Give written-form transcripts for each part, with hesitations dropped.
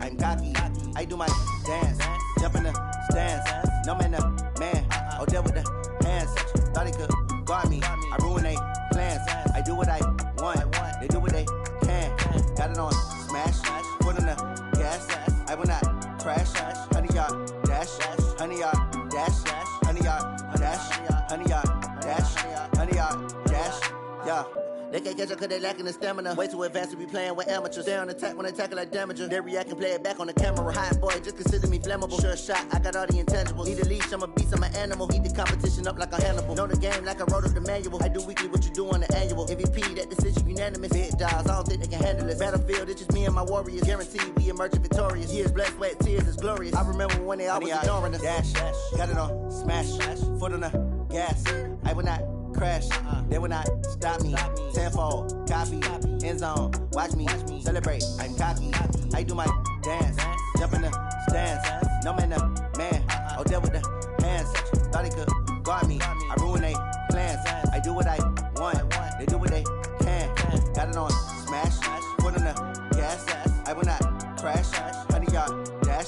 I'm cocky. I do my dance, jump in the stands. No man, the man. Oh, there with the hands. Thought he could guard me. I ruin they plans. I do what I want. They do what they can. Got it on smash. Put on the gas. I will not crash. 100 yard dash. 100 yard dash. 100 yard dash. 100 yard dash. 100 yard dash. Yeah. They can't catch up cause they lacking the stamina. Way too advanced to be playing with amateurs. Stay on attack when they tackle like damager. They react and play it back on the camera. Hot boy, just consider me flammable. Sure shot, I got all the intangibles. Need a leash, I'm a beast, I'm an animal. Heat the competition up like a Hannibal. Know the game like I wrote up the manual. I do weekly what you do on the annual. MVP, that decision unanimous. Big dogs, I don't think they can handle it. Battlefield, it's just me and my warriors. Guaranteed we emerging victorious. Years, blood, sweat, tears, it's glorious. I remember when they always ignoring us. Dash, got it on smash. Foot on the gas. I will not crash, they will not stop me. Tenfold, copy, end zone, watch me celebrate. I'm cocky, I do my dance, jump in the stands. No man, the man. Oh, there with the hands. Thought he could guard me. I ruin they plans. I do what I want. They do what they can. Got it on smash, put on the gas. I will not crash. 100 yard dash,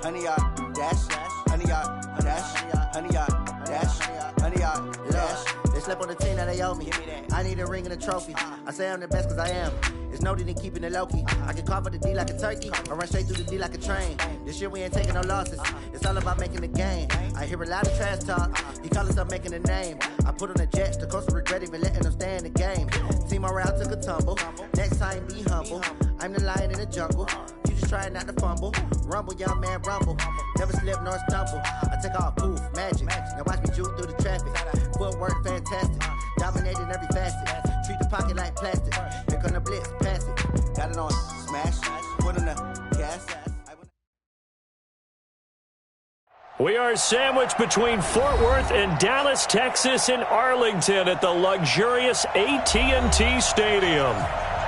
100 yard dash, 100 yard dash, 100 yard dash, 100 yard dash. They slept on the team that they owe me. I need a ring and a trophy. I say I'm the best cause I am. It's no need in keeping it low-key. I can carve for the D like a turkey. I run straight through the D like a train. This year we ain't taking no losses. It's all about making the game. I hear a lot of trash talk. He call himself making a name. I put on the Jets. The coach will regret even letting them stay in the game. Team around took a tumble. Next time be humble. I'm the lion in the jungle. You just trying not to fumble. Rumble, young man, rumble. Never slip nor stumble. I take off, poof, magic. Now watch me juke through the traffic. Footwork fantastic. Dominating every facet. Treat the pocket like plastic. Here come the blitz, pass it. Got it on smash. Put on the gas. We are sandwiched between Fort Worth and Dallas, Texas, and Arlington at the luxurious AT&T Stadium.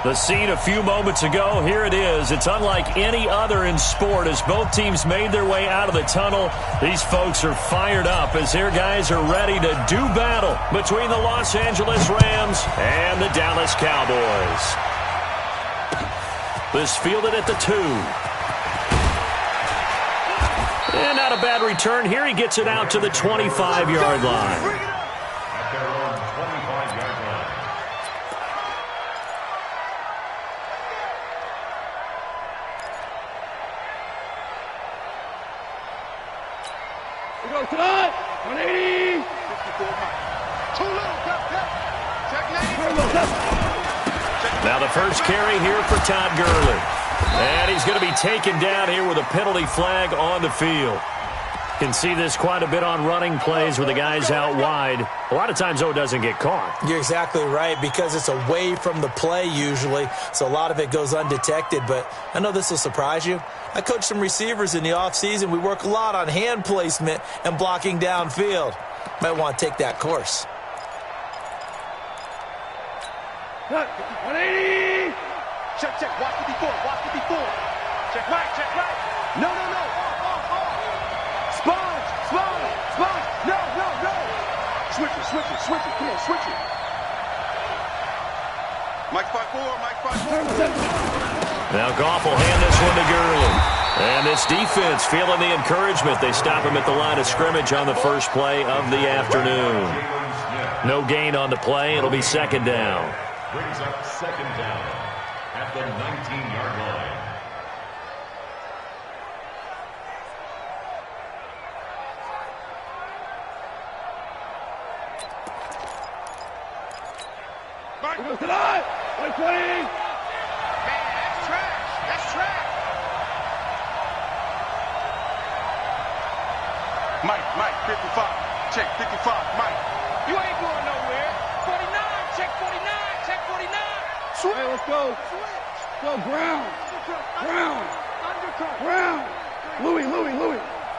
The scene a few moments ago, here it is. It's unlike any other in sport as both teams made their way out of the tunnel. These folks are fired up as their guys are ready to do battle between the Los Angeles Rams and the Dallas Cowboys. This fielded at the 2. And not a bad return here. He gets it out to the 25-yard line. Tonight, 180. Now the first carry here for Todd Gurley. And he's going to be taken down here with a penalty flag on the field. Can see this quite a bit on running plays where the guy's out wide. A lot of times, though, it doesn't get caught. You're exactly right because it's away from the play usually, so a lot of it goes undetected. But I know this will surprise you. I coach some receivers in the offseason. We work a lot on hand placement and blocking downfield. Might want to take that course. 180. Check, check. Watch it before. Watch it before. Check right. Check right. No. Sponge. No. Switch it. Come on, switch it. Mike 5-4. Now Goff will hand this one to Gurley. And this defense feeling the encouragement. They stop him at the line of scrimmage on the first play of the afternoon. No gain on the play. It'll be second down. Brings up second down at the 19-yard line. Tonight, 120. Man, that's trash. Mike, 55. Check 55, Mike. You ain't going nowhere. 49, check 49. Switch. Hey, let's go. Switch. Go, Brown. Brown. Louis.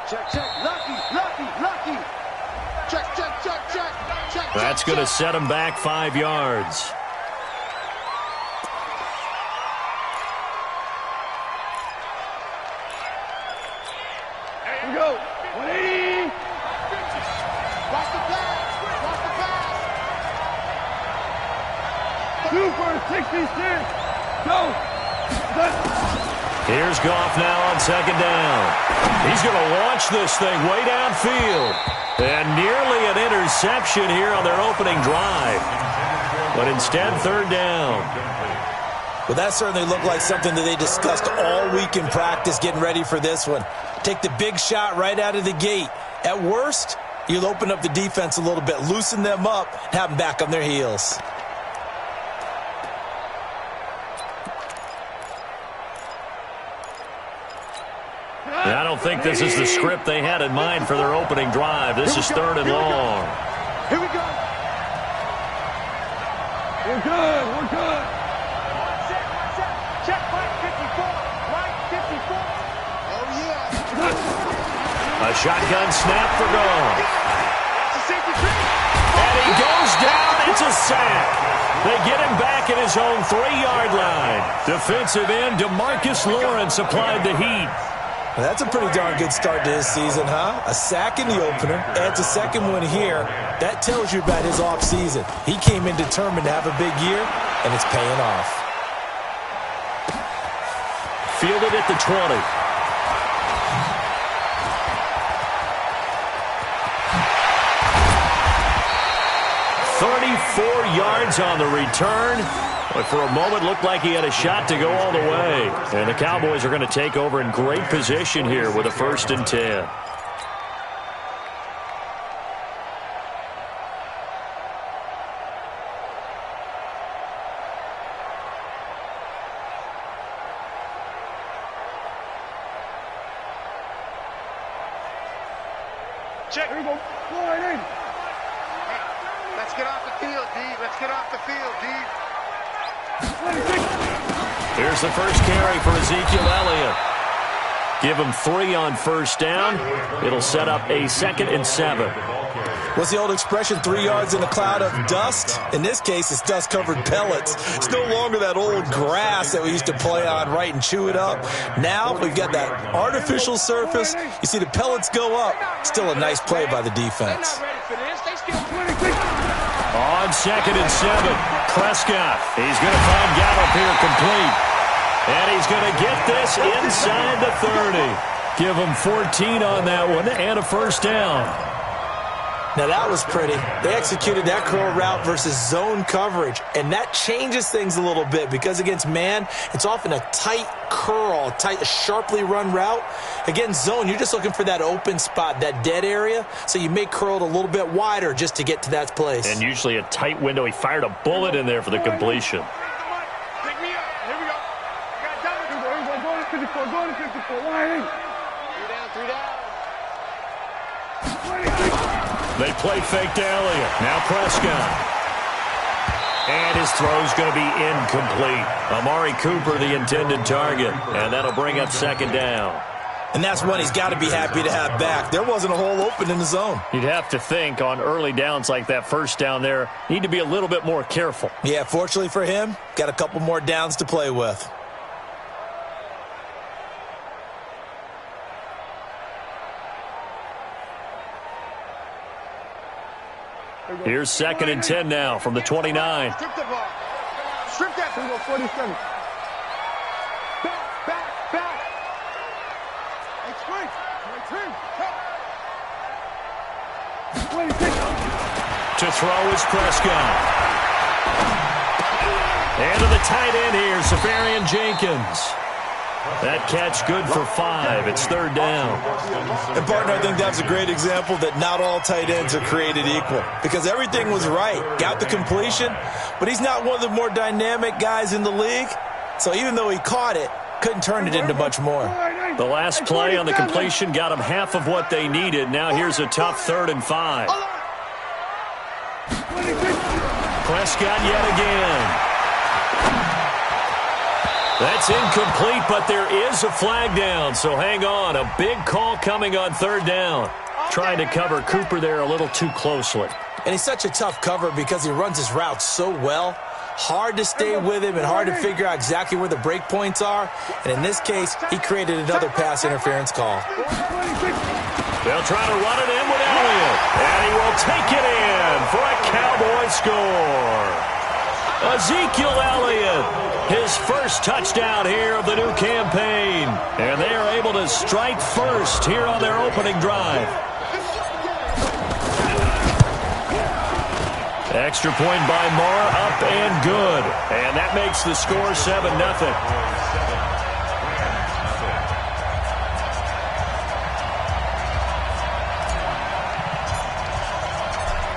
Check. Lucky. Check. That's going to set him back 5 yards. Here we go. 180. Watch the pass. 2 for 66. Go. Here's Goff now on second down. He's going to launch this thing way downfield. And nearly an interception here on their opening drive. But instead, third down. Well, that certainly looked like something that they discussed all week in practice getting ready for this one. Take the big shot right out of the gate. At worst, you'll open up the defense a little bit, loosen them up, and have them back on their heels. I don't think this is the script they had in mind for their opening drive. This is third and long. Here we go. We're good. We're good. Check right 54. Right 54. Oh, yeah. A shotgun snap for Goff. And he goes down. It's a sack. They get him back at his own 3-yard line. Defensive end DeMarcus Lawrence applied the heat. Well, that's a pretty darn good start to his season, huh? A sack in the opener, adds a second one here. That tells you about his offseason. He came in determined to have a big year, and it's paying off. Fielded at the 20. Yards on the return. But for a moment, looked like he had a shot to go all the way. And the Cowboys are going to take over in great position here with a 1st and 10. Check. Here we go. Go right in. Let's get off the field, D. Let's get off the field, D. Here's the first carry for Ezekiel Elliott. Give him 3 on 1st down. It'll set up a 2nd and 7. What's the old expression, 3 yards in a cloud of dust? In this case, it's dust-covered pellets. It's no longer that old grass that we used to play on, right, and chew it up. Now we've got that artificial surface. You see the pellets go up. Still a nice play by the defense. On 2nd and 7, Prescott. He's going to find Gallup here complete. And he's going to get this inside the 30. Give him 14 on that one and a 1st down. Now that was pretty. They executed that curl route versus zone coverage, and that changes things a little bit because against man, it's often a tight curl, tight, sharply run route. Against zone, you're just looking for that open spot, that dead area, so you may curl it a little bit wider just to get to that place. And usually a tight window. He fired a bullet in there for the completion. Pick me up. Here we go. Got double. Here we go. Go to 54. Go to 54. Line in. 3 down. They play fake to Elliott. Now Prescott. And his throw's going to be incomplete. Amari Cooper, the intended target. And that'll bring up 2nd down. And that's one he's got to be happy to have back. There wasn't a hole open in the zone. You'd have to think on early downs like that 1st down there, need to be a little bit more careful. Yeah, fortunately for him, got a couple more downs to play with. Here's 2nd and 10 now from the 29. Strip the ball. Strip that. Here we go. 47. Back. Hey, straight. To throw is Prescott. And to the tight end here, Safarian Jenkins. That catch good for 5. It's 3rd down. And, partner, I think that's a great example that not all tight ends are created equal because everything was right. Got the completion, but he's not one of the more dynamic guys in the league. So even though he caught it, couldn't turn it into much more. The last play on the completion got him half of what they needed. Now here's a tough 3rd and 5. Prescott yet again. That's incomplete, but there is a flag down, so hang on. A big call coming on 3rd down. Trying to cover Cooper there a little too closely. And he's such a tough cover because he runs his route so well. Hard to stay with him and hard to figure out exactly where the break points are. And in this case, he created another pass interference call. They'll try to run it in with Elliott. And he will take it in for a Cowboy score. Ezekiel Elliott, his first touchdown here of the new campaign. And they are able to strike first here on their opening drive. Extra point by Moore, up and good. And that makes the score 7-0.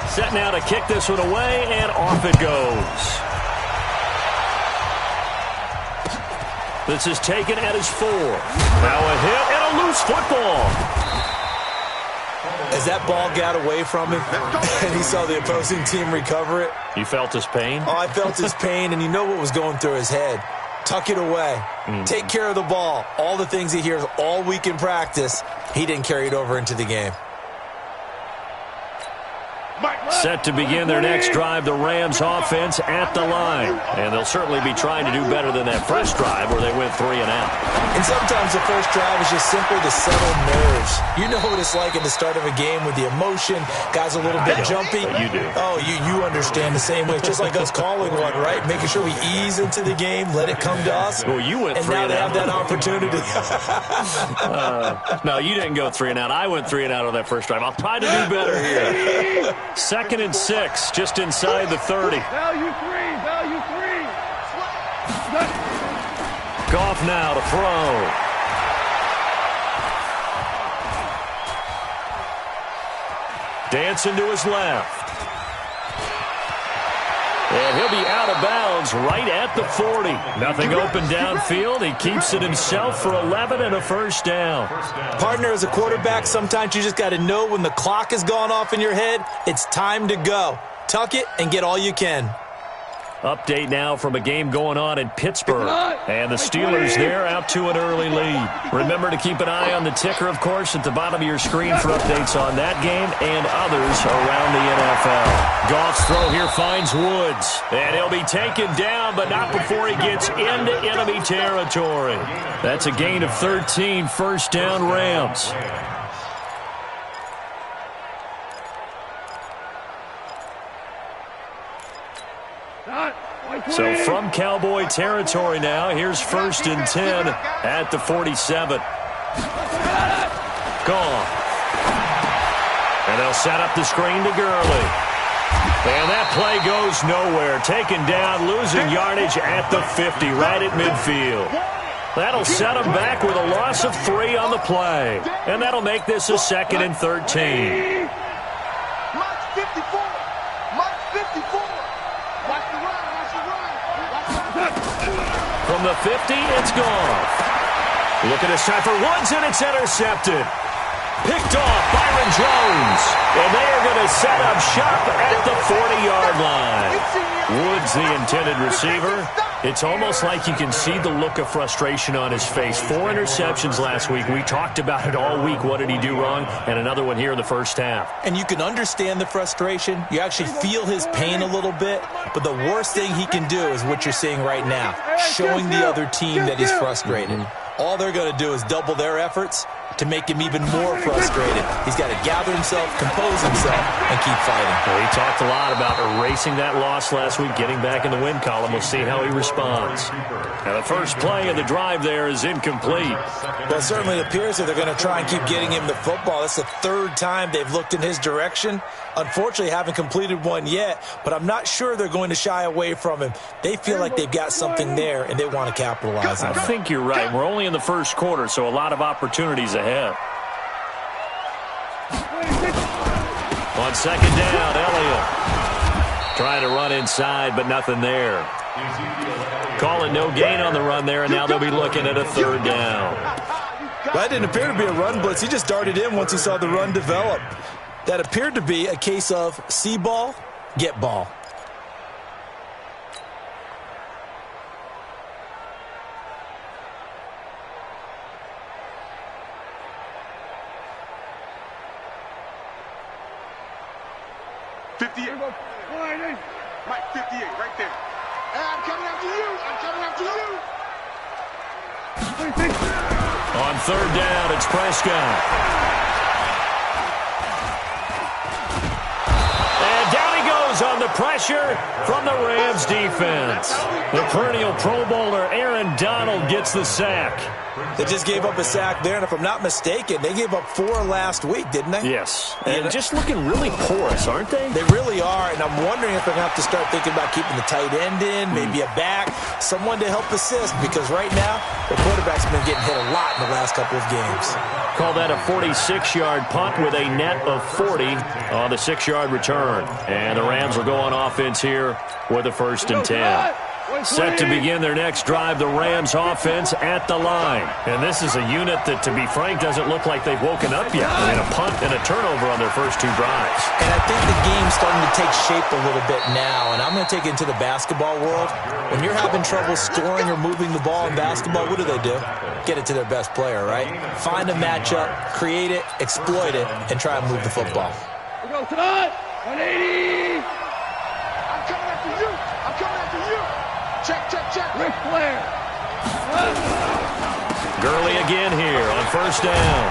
Set now to kick this one away, and off it goes. This is taken at his 4. Now a hit and a loose football. As that ball got away from him and he saw the opposing team recover it. You felt his pain? Oh, I felt his pain, and you know what was going through his head. Tuck it away. Take care of the ball. All the things he hears all week in practice, he didn't carry it over into the game. Set to begin their next drive, the Rams offense at the line. And they'll certainly be trying to do better than that first drive where they went 3 and out. And sometimes the first drive is just simply to settle nerves. You know what it's like at the start of a game with the emotion. Guys a little bit jumpy. You do. Oh, you understand the same way. It's just like us calling one, right? Making sure we ease into the game, let it come to us. Well, you went 3 and and now out. they have that opportunity. No, you didn't go 3 and out. I went 3 and out on that first drive. I'll try to do better here. 2nd and 6, just inside the 30. Value 3. Goff now to throw. Dancing to his left. And he'll be out of bounds right at the 40. Nothing open downfield. He keeps it himself for 11 and a first down. Partner, as a quarterback, sometimes you just got to know when the clock has gone off in your head, it's time to go. Tuck it and get all you can. Update now from a game going on in Pittsburgh. And the Steelers there out to an early lead. Remember to keep an eye on the ticker, of course, at the bottom of your screen for updates on that game and others around the NFL. Goff's throw here finds Woods. And he'll be taken down, but not before he gets into enemy territory. That's a gain of 13, first down Rams. So from Cowboy territory now, here's 1st and 10 at the 47. Gone. And they'll set up the screen to Gurley. And that play goes nowhere. Taken down, losing yardage at the 50, right at midfield. That'll set them back with a loss of 3 on the play. And that'll make this a 2nd and 13. From the 50, it's gone. Look at this time for Woods, and it's intercepted. Picked off Byron Jones. And they are going to set up shop at the 40-yard line. Woods, the intended receiver. It's almost like you can see the look of frustration on his face. 4 interceptions last week. We talked about it all week. What did he do wrong? And another one here in the first half. And you can understand the frustration. You actually feel his pain a little bit. But the worst thing he can do is what you're seeing right now, showing the other team that he's frustrated. All they're going to do is double their efforts to make him even more frustrated. He's got to gather himself, compose himself, and keep fighting. Well, he talked a lot about erasing that loss last week, getting back in the win column. We'll see how he responds. Now, the first play of the drive there is incomplete. Well, it certainly appears that they're going to try and keep getting him the football. That's the 3rd time they've looked in his direction. Unfortunately, haven't completed one yet, but I'm not sure they're going to shy away from him. They feel like they've got something there, and they want to capitalize on it. I think you're right. We're only in the first quarter, so a lot of opportunities ahead. On 2nd down, Elliott trying to run inside, but nothing there. Calling no gain on the run there, and now they'll be looking at a 3rd down. That didn't appear to be a run blitz. He just darted in once he saw the run develop. That appeared to be a case of see ball, get ball. Mike, 58, right there. I'm coming after you. On 3rd down, it's Prescott. And down he goes ease on the pressure from the Rams defense. The perennial Pro Bowler Aaron Donald gets the sack. They just gave up a sack there, and if I'm not mistaken, they gave up 4 last week, didn't they? Yes, and just looking really porous, aren't they? They really are, and I'm wondering if they're going to have to start thinking about keeping the tight end in, maybe a back, someone to help assist, because right now, the quarterback's been getting hit a lot in the last couple of games. Call that a 46-yard punt with a net of 40 on the 6-yard return. And the Rams will go on offense here with a 1st and 10. Set to begin their next drive, the Rams offense at the line. And this is a unit that, to be frank, doesn't look like they've woken up yet. I mean, a punt and a turnover on their first 2 drives. And I think the game's starting to take shape a little bit now, and I'm going to take it into the basketball world. When you're having trouble scoring or moving the ball in basketball, what do? Get it to their best player, right? Find a matchup, create it, exploit it, and try and move the football. We go, Todd! 180! I'm coming after you! I'm coming after you! Check, check, check. Ric Flair. Gurley again here on 1st down.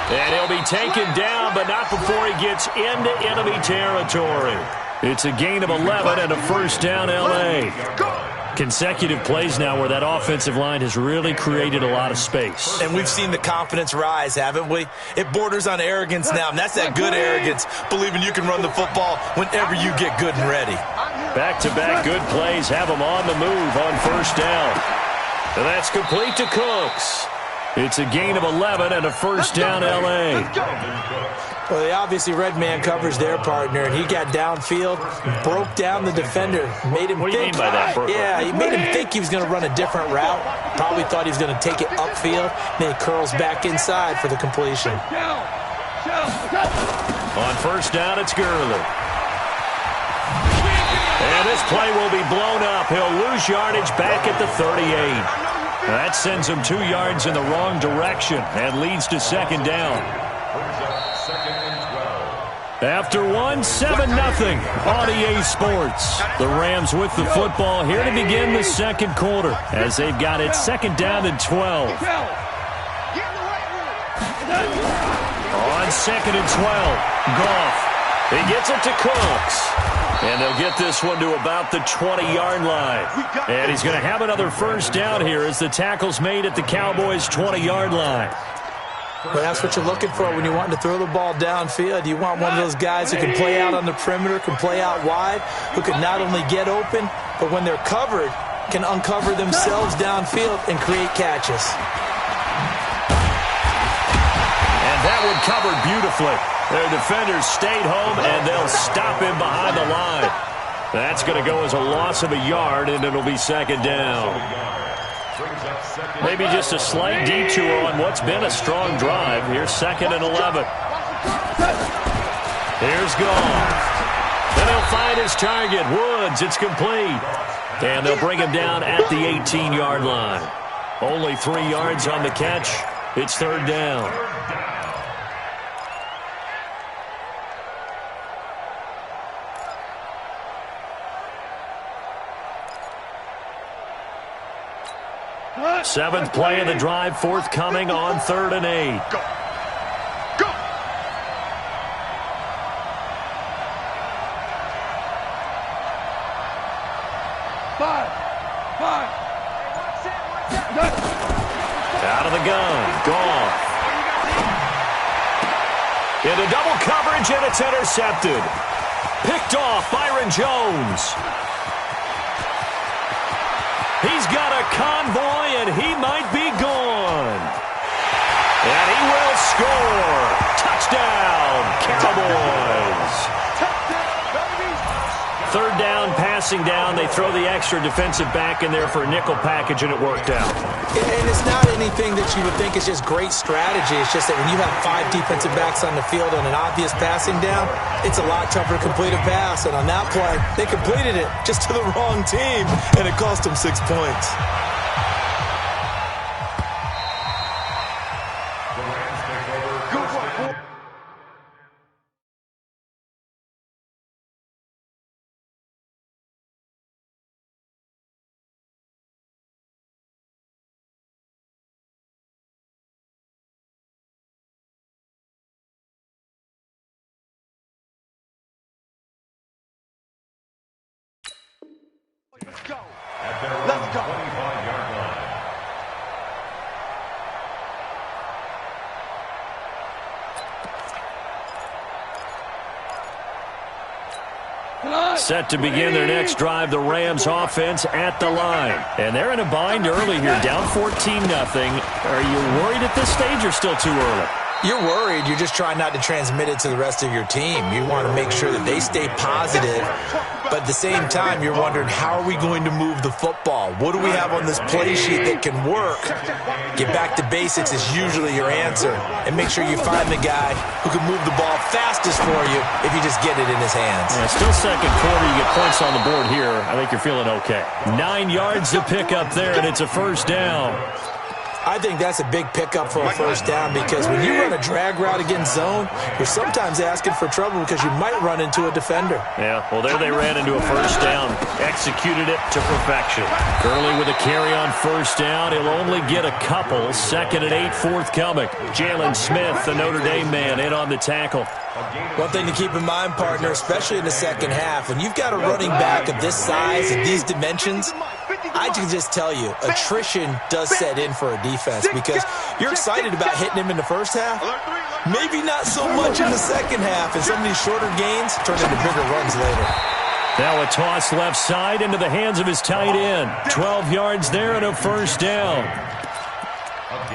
And he'll be taken down, but not before he gets into enemy territory. It's a gain of 11 and a 1st down, L.A. Consecutive plays now where that offensive line has really created a lot of space. And we've seen the confidence rise, haven't we? It borders on arrogance now, and that's that good arrogance, believing you can run the football whenever you get good and ready. Back-to-back good plays have them on the move on 1st down. And that's complete to Cooks. It's a gain of 11 and a 1st down, L.A. Well, they obviously red man covers their partner, and he got downfield, broke down the defender, made him think. What do you mean by that, Burke? Yeah, he made him think he was going to run a different route. Probably thought he was going to take it upfield. Then he curls back inside for the completion. On 1st down, it's Gurley. And this play will be blown up. He'll lose yardage back at the 38. That sends him 2 yards in the wrong direction and leads to 2nd down. After 1, 7-0 on EA Sports. The Rams with the football here to begin the 2nd quarter as they've got it 2nd down and 12. On 2nd and 12, Goff. He gets it to Cooks. And they'll get this one to about the 20-yard line. And he's going to have another 1st down here as the tackle's made at the Cowboys' 20-yard line. Well, that's what you're looking for when you're wanting to throw the ball downfield. You want one of those guys who can play out on the perimeter, can play out wide, who can not only get open, but when they're covered, can uncover themselves downfield and create catches. And that one covered beautifully. Their defenders stayed home, and they'll stop him behind the line. That's going to go as a loss of a yard, and it'll be 2nd down. Maybe just a slight detour on what's been a strong drive. Here's 2nd and 11. Here's Goff. Then he'll find his target, Woods. It's complete. And they'll bring him down at the 18-yard line. Only 3 yards on the catch. It's 3rd down. Seventh play of the drive forthcoming on 3rd and 8. Go. Go. 5. Out of the gun. Goff. Into double coverage, and it's intercepted. Picked off Byron Jones. He's got a convoy, and he might be gone. And he will score. Touchdown, Cowboys. 3rd down, passing down. They throw the extra defensive back in there for a nickel package, and it worked out. And it's not anything that you would think is just great strategy. It's just that when you have 5 defensive backs on the field on an obvious passing down, it's a lot tougher to complete a pass. And on that play, they completed it just to the wrong team, and it cost them 6 points. Let's go. At their own Let's go. 25-yard line. Set to begin their next drive, the Rams offense at the line. And they're in a bind early here, down 14-0. Are you worried at this stage or still too early? You're worried. You're just trying not to transmit it to the rest of your team. You want to make sure that they stay positive. But at the same time, you're wondering, how are we going to move the football? What do we have on this play sheet that can work? Get back to basics is usually your answer. And make sure you find the guy who can move the ball fastest for you if you just get it in his hands. Yeah, still second quarter. You get points on the board here. I think you're feeling okay. 9 yards to pick up there, and it's a first down. I think that's a big pickup for a first down because when you run a drag route against zone, you're sometimes asking for trouble because you might run into a defender. Yeah, well, there they ran into a first down. Executed it to perfection. Gurley with a carry on first down. He'll only get a couple. 2nd and 8 forthcoming. Jalen Smith, the Notre Dame man, in on the tackle. One thing to keep in mind, partner, especially in the second half, when you've got a running back of this size and these dimensions, I can just tell you, attrition does set in for a defense because you're excited about hitting him in the first half. Maybe not so much in the second half, and some of these shorter gains turn into bigger runs later. Now a toss left side into the hands of his tight end. 12 yards there and a first down.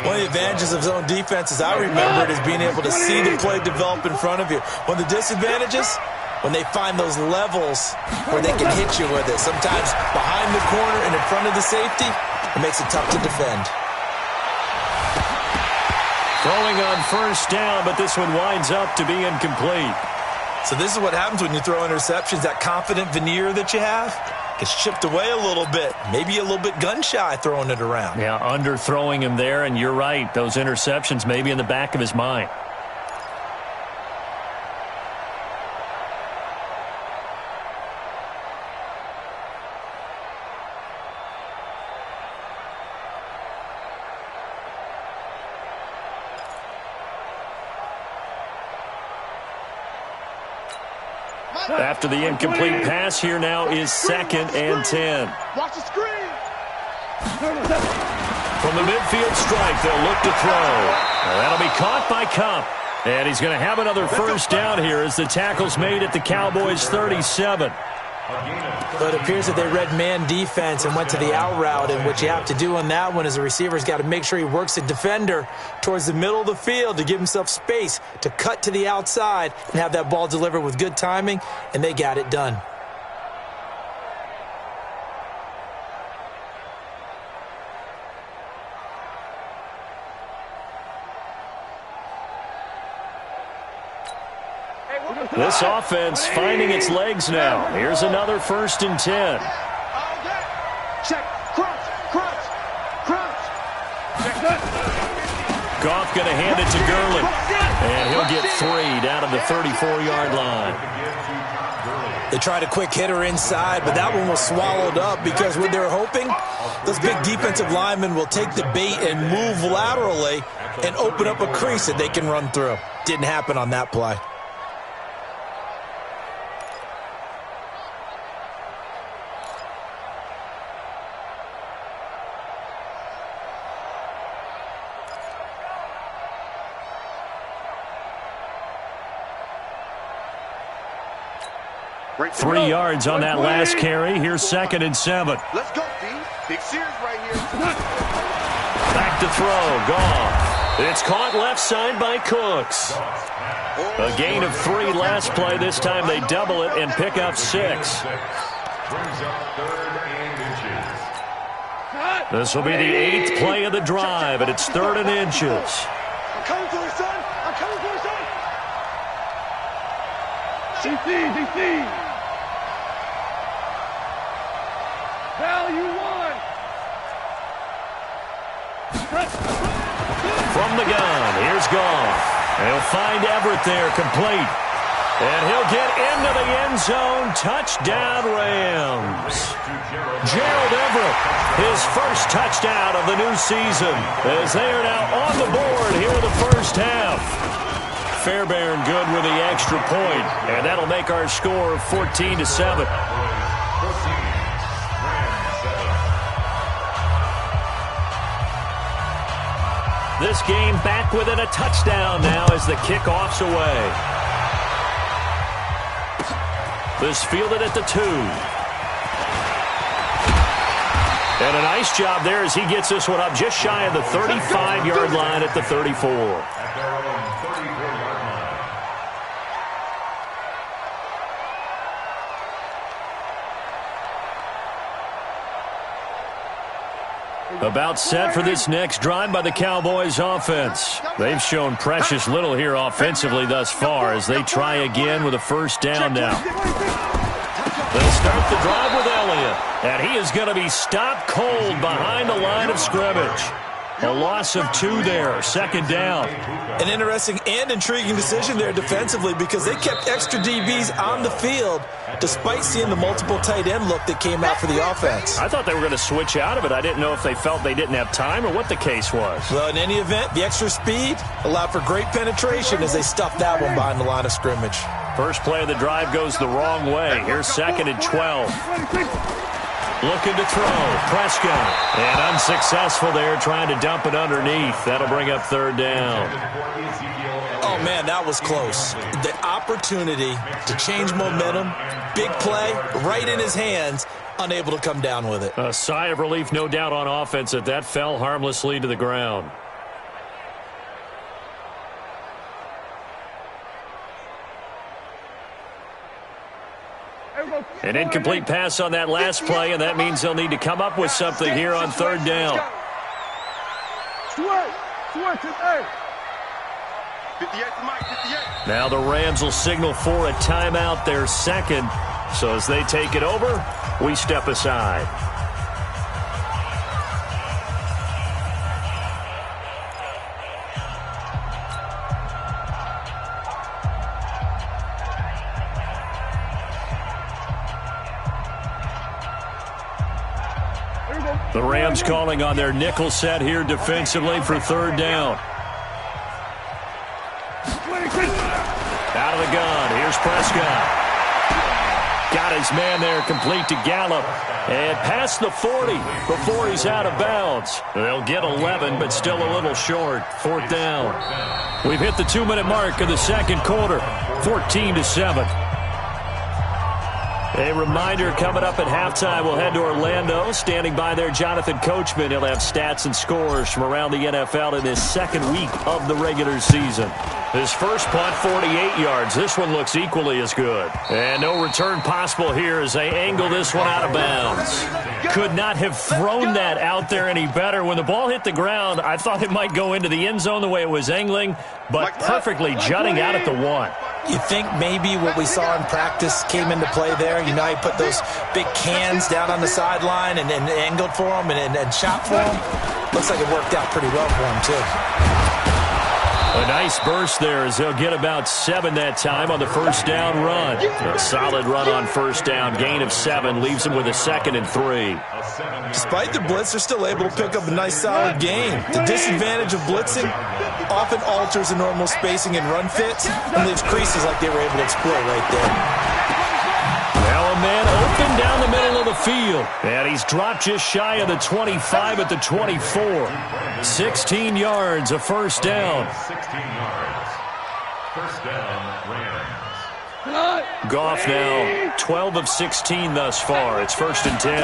One of the advantages of zone defense, as I remember it, is being able to see the play develop in front of you. One of the disadvantages, when they find those levels where they can hit you with it. Sometimes behind the corner and in front of the safety, it makes it tough to defend. Throwing on first down, but this one winds up to be incomplete. So this is what happens when you throw interceptions. That confident veneer that you have gets chipped away a little bit. Maybe a little bit gun-shy throwing it around. Yeah, underthrowing him there, and you're right. Those interceptions may be in the back of his mind. After the incomplete pass, here now is 2nd and 10. Watch the screen. From the midfield stripe, they'll look to throw. That'll be caught by Cup. And he's going to have another first down here as the tackle's made at the Cowboys' 37. But it appears that they read man defense and went to the out route, and what you have to do on that one is a receiver's got to make sure he works the defender towards the middle of the field to give himself space to cut to the outside and have that ball delivered with good timing, and they got it done. This offense finding its legs now. Here's another 1st and 10. Check. Crunch. Crunch. Crunch. Goff going to hand it to Gurley. And he'll get 3 down to the 34-yard line. They tried a quick hitter inside, but that one was swallowed up because what they're hoping, those big defensive linemen will take the bait and move laterally and open up a crease that they can run through. Didn't happen on that play. Right. 3 yards on that last carry. Here's 2nd and 7. Let's go, D. Big Sears right here. Back to throw. Goff. It's caught left side by Cooks. A gain of 3 last play. This time they double it and pick up 6. Brings up 3rd and inches. This will be the 8th play of the drive, and it's 3rd and inches. I'm coming for you, son. I'm coming for you, son. DC. Value 1. From the gun, here's Goff. He'll find Everett there, complete. And he'll get into the end zone. Touchdown, Rams. Gerald Everett, his first touchdown of the new season, as they are now on the board here in the first half. Fairbairn good with the extra point, and that'll make our score 14-7. This game back within a touchdown now as the kickoff's away. This fielded at the 2. And a nice job there as he gets this one up just shy of the 35-yard line at the 34. At their own 34-yard line. About set for this next drive by the Cowboys offense. They've shown precious little here offensively thus far as they try again with a first down now. They'll start the drive with Elliott, and he is going to be stopped cold behind the line of scrimmage. A loss of 2 there, second down. An interesting and intriguing decision there defensively because they kept extra DBs on the field despite seeing the multiple tight end look that came out for the offense. I thought they were going to switch out of it. I didn't know if they felt they didn't have time or what the case was. Well, in any event, the extra speed allowed for great penetration as they stuffed that one behind the line of scrimmage. First play of the drive goes the wrong way. Here's second and 12. Looking to throw. Prescott. And unsuccessful there, trying to dump it underneath. That'll bring up third down. Oh, man, that was close. The opportunity to change momentum, big play, right in his hands, unable to come down with it. A sigh of relief, no doubt, on offense that fell harmlessly to the ground. An incomplete pass on that last play, and that means they'll need to come up with something here on third down. Now the Rams will signal for a timeout, their second. So as they take it over, we step aside. The Rams calling on their nickel set here defensively for third down. Out of the gun. Here's Prescott. Got his man there complete to Gallup. And past the 40 before he's out of bounds. They'll get 11, but still a little short. Fourth down. We've hit the 2-minute mark of the second quarter. 14-7. A reminder, coming up at halftime, we'll head to Orlando. Standing by there, Jonathan Coachman. He'll have stats and scores from around the NFL in his second week of the regular season. His first punt, 48 yards. This one looks equally as good. And no return possible here as they angle this one out of bounds. Could not have thrown that out there any better. When the ball hit the ground, I thought it might go into the end zone the way it was angling, but perfectly jutting out at the 1. You think maybe what we saw in practice came into play there? You know, he put those big cans down on the sideline and angled for him and shot for him. Looks like it worked out pretty well for him, too. A nice burst there as they'll get about 7 that time on the first down run. A solid run on first down. Gain of 7 leaves them with a 2nd and 3. Despite the blitz, they're still able to pick up a nice solid gain. The disadvantage of blitzing often alters the normal spacing and run fits and leaves creases like they were able to exploit right there. Now a man open down the middle of the field. And he's dropped just shy of the 25 at the 24. 16 yards, a first down. 16 yards. First down, Rams. Goff now 12 of 16 thus far. It's 1st and 10.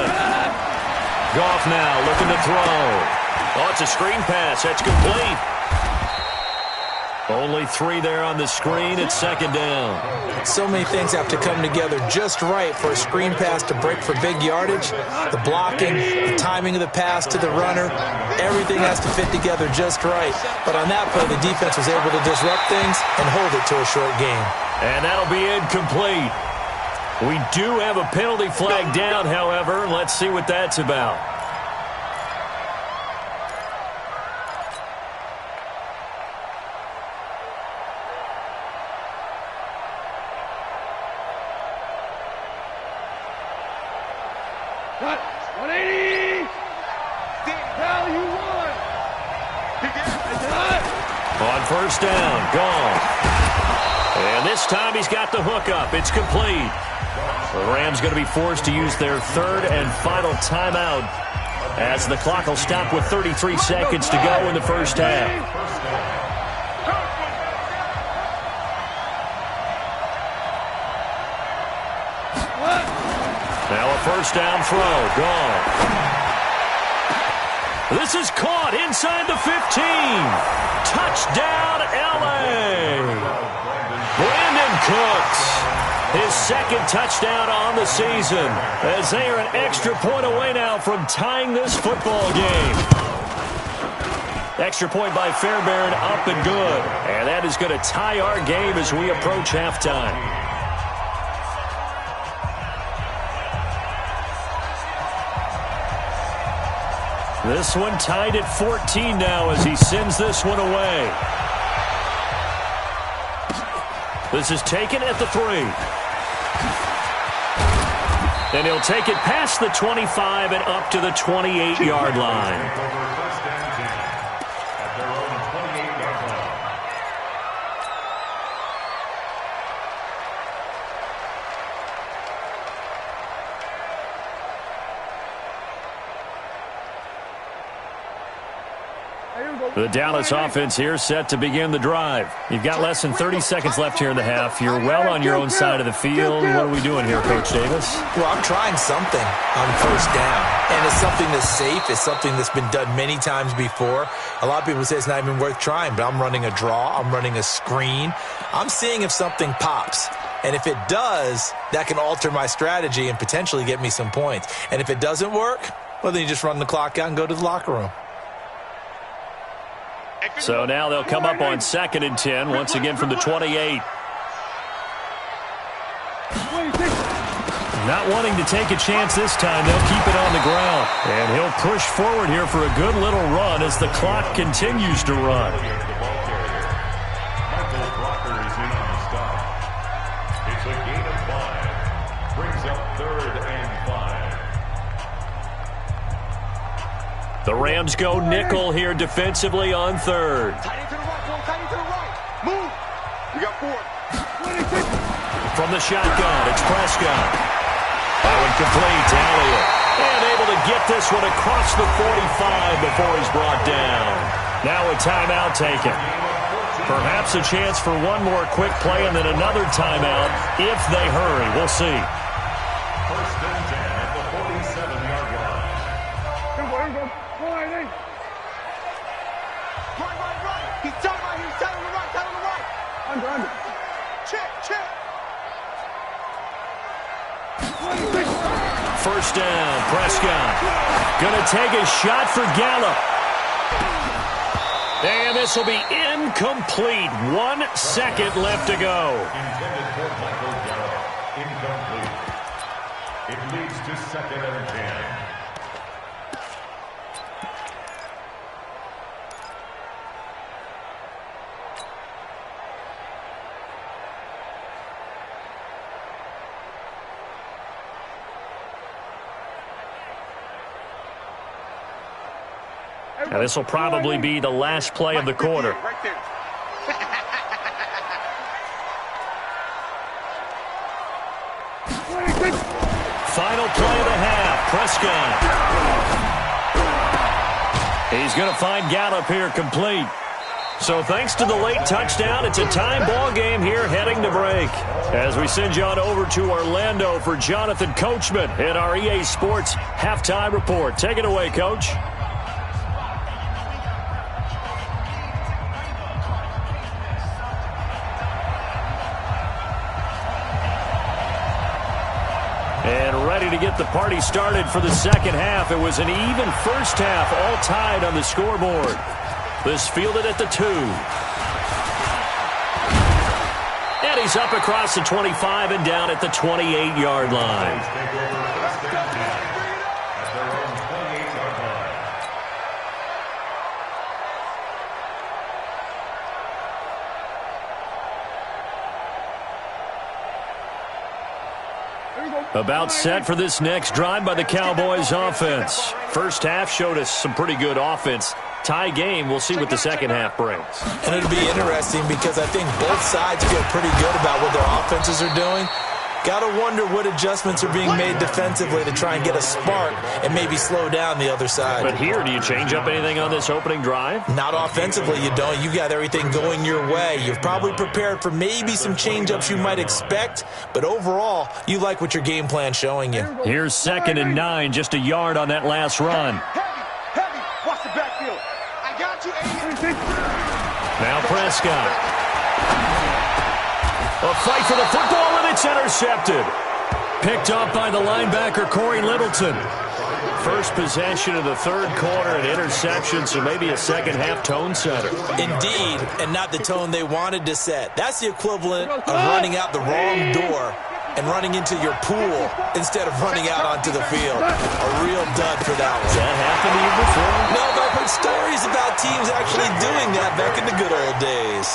Goff now looking to throw. Oh, it's a screen pass. That's complete. Only 3 there on the screen. It's 2nd down. So many things have to come together just right for a screen pass to break for big yardage. The blocking, the timing of the pass to the runner, everything has to fit together just right. But on that play, the defense was able to disrupt things and hold it to a short game. And that'll be incomplete. We do have a penalty flag down, however. Let's see what that's about. Cut. 180. Hell, you won. On first down, gone. And this time he's got the hook up. It's complete. The Rams going to be forced to use their 3rd and final timeout as the clock will stop with 33 seconds to go in the first half. Now a first down throw. Gone. This is caught inside the 15. Touchdown, L.A. Brandon Cooks. His second touchdown on the season, as they are an extra point away now from tying this football game. Extra point by Fairbairn, up and good. And that is going to tie our game as we approach halftime. This one tied at 14 now as he sends this one away. This is taken at the 3. And he'll take it past the 25 and up to the 28-yard line. The Dallas offense here set to begin the drive. You've got less than 30 seconds left here in the half. You're well on your own side of the field. What are we doing here, Coach Davis? Well, I'm trying something on first down. And it's something that's safe. It's something that's been done many times before. A lot of people say it's not even worth trying, but I'm running a draw. I'm running a screen. I'm seeing if something pops. And if it does, that can alter my strategy and potentially get me some points. And if it doesn't work, well, then you just run the clock out and go to the locker room. So now they'll come up on 2nd and 10, once again from the 28. Not wanting to take a chance this time, they'll keep it on the ground. And he'll push forward here for a good little run as the clock continues to run. It's a gain of 5. Brings up 3rd and 5. The Rams go nickel here defensively on 3rd. Tight end to the right, boy. Tight end to the right. Move. We got 4. From the shotgun, it's Prescott. That one complete to Elliott. And able to get this one across the 45 before he's brought down. Now a timeout taken. Perhaps a chance for one more quick play and then another timeout if they hurry. We'll see. 1st and 10 at the 47-yard line. Right. He's tight right here. He's tight on the right. Tight on the right. Under. Check. First down, Prescott. Gonna take a shot for Gallup. And this will be incomplete. 1 second left to go. Intended for Michael Gallup. Incomplete. It leads to 2nd and 10. Now this will probably be the last play of the quarter. Right there. Final play of the half. Prescott. He's going to find Gallup here complete. So thanks to the late touchdown, it's a time ball game here heading to break. As we send you on over to Orlando for Jonathan Coachman in our EA Sports halftime report. Take it away, Coach. And ready to get the party started for the second half. It was an even first half, all tied on the scoreboard. This fielded at the 2. And he's up across the 25 and down at the 28-yard line. About set for this next drive by the Cowboys offense. First half showed us some pretty good offense. Tie game, we'll see what the second half brings. And it'll be interesting because I think both sides feel pretty good about what their offenses are doing. Got to wonder what adjustments are being made defensively to try and get a spark and maybe slow down the other side. But here, do you change up anything on this opening drive? Not offensively, you don't. You got everything going your way. You've probably prepared for maybe some change-ups you might expect, but overall, you like what your game plan's showing you. Here's 2nd and 9, just a yard on that last run. Heavy. Watch the backfield. I got you, 80. Now Prescott. A fight for the football, and it's intercepted. Picked off by the linebacker, Corey Littleton. First possession of the third quarter, an interception, so maybe a second-half tone setter. Indeed, and not the tone they wanted to set. That's the equivalent of running out the wrong door and running into your pool instead of running out onto the field. A real dud for that one. Has that happened to you before? No, but I've heard stories about teams actually doing that back in the good old days.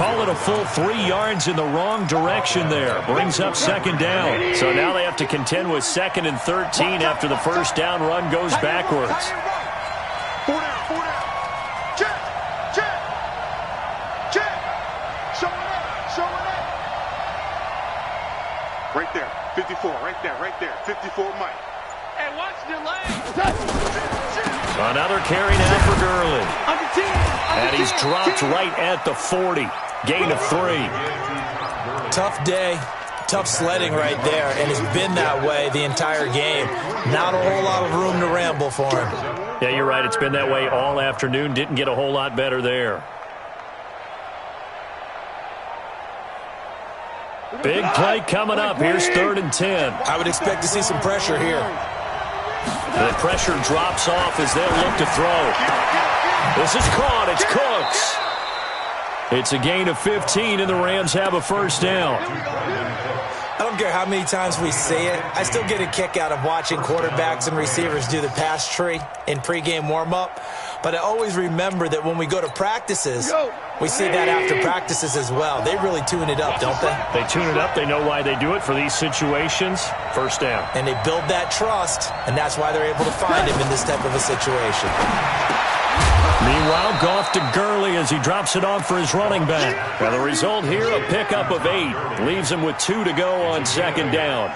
Call it a full 3 yards in the wrong direction there. Brings up 2nd down. So now they have to contend with 2nd and 13 after the first down run goes backwards. 4 down. Check. Showing up. Right there. 54. Right there. 54 Mike. And watch the lane. Another carry now for Gurley. And he's dropped right at the 40. Gain of 3. Tough day. Tough sledding right there, and it's been that way the entire game. Not a whole lot of room to ramble for him. Yeah, you're right. It's been that way all afternoon. Didn't get a whole lot better there. Big play coming up. Here's 3rd and 10. I would expect to see some pressure here. The pressure drops off as they'll look to throw. This is caught. It's Cooks. It's a gain of 15, and the Rams have a first down. I don't care how many times we see it. I still get a kick out of watching quarterbacks and receivers do the pass tree in pregame warm-up. But I always remember that when we go to practices, we see that after practices as well. They really tune it up, don't they? They tune it up. They know why they do it for these situations. First down. And they build that trust, and that's why they're able to find him in this type of a situation. Meanwhile, Goff to Gurley as he drops it off for his running back. Now the result here, a pickup of 8. Leaves him with 2 to go on 2nd down.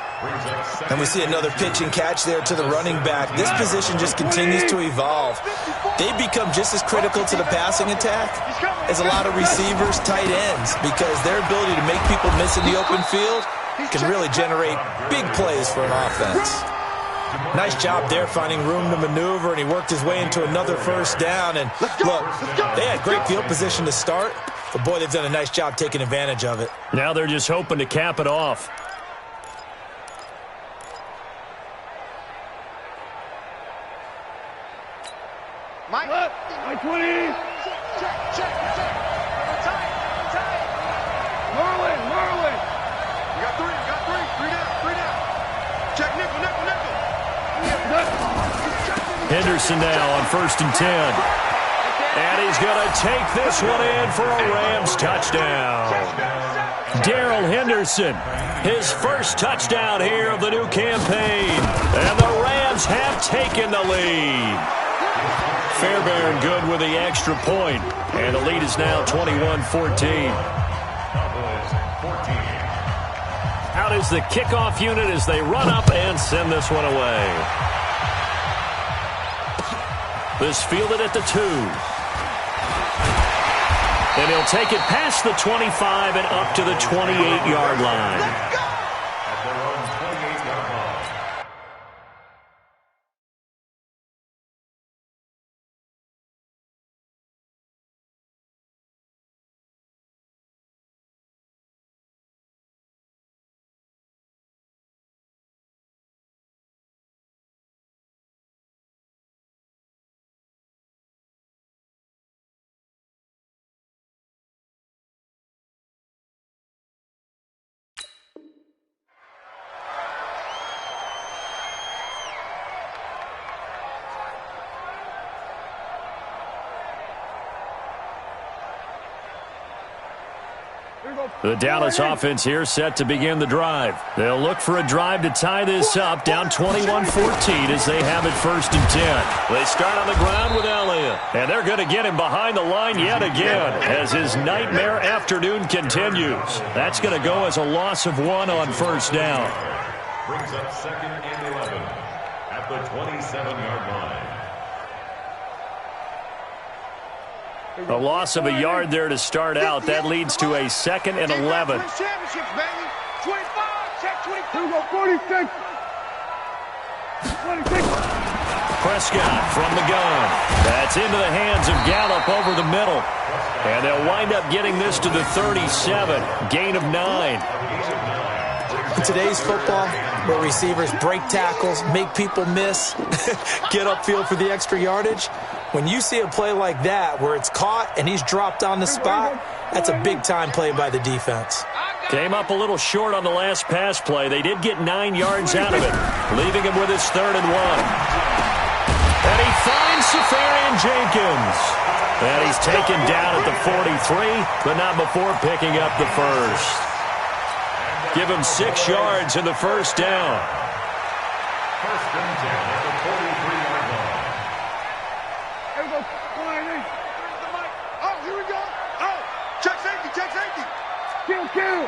And we see another pitch and catch there to the running back. This position just continues to evolve. They become just as critical to the passing attack as a lot of receivers, tight ends, because their ability to make people miss in the open field can really generate big plays for an offense. Nice job there finding room to maneuver, and he worked his way into another first down. And look, they had great field position to start, but boy, they've done a nice job taking advantage of it. Now they're just hoping to cap it off. Mike 20. Check. Tight. Marlin. You got 3. 3 down. Check nickel. Henderson now on 1st and 10. And he's going to take this one in for a Rams touchdown. Darrell Henderson, his first touchdown here of the new campaign. And the Rams have taken the lead. Fairbairn good with the extra point. And the lead is now 21-14. Out is the kickoff unit as they run up and send this one away. This fielded at the 2. And he'll take it past the 25 and up to the 28-yard line. The Dallas offense here set to begin the drive. They'll look for a drive to tie this up, down 21-14 as they have it 1st and 10. They start on the ground with Elliott, and they're going to get him behind the line yet again as his nightmare afternoon continues. That's going to go as a loss of 1 on 1st down. Brings up 2nd and 11 at the 27-yard line. A loss of a yard there to start out. That leads to a 2nd and 11. Championships, baby. 25, check 26. 26. Prescott from the gun. That's into the hands of Gallup over the middle. And they'll wind up getting this to the 37. Gain of 9. In today's football, where receivers break tackles, make people miss, get upfield for the extra yardage, when you see a play like that where it's caught and he's dropped on the spot, that's a big-time play by the defense. Came up a little short on the last pass play. They did get 9 yards out of it, leaving him with his 3rd and 1. And he finds Safarian Jenkins. And he's taken down at the 43, but not before picking up the 1st. Give him 6 yards in the 1st down. 1st and 10 at the 43-yard line. Here we go. Oh, here we go. Oh, check safety, check safety. Kill.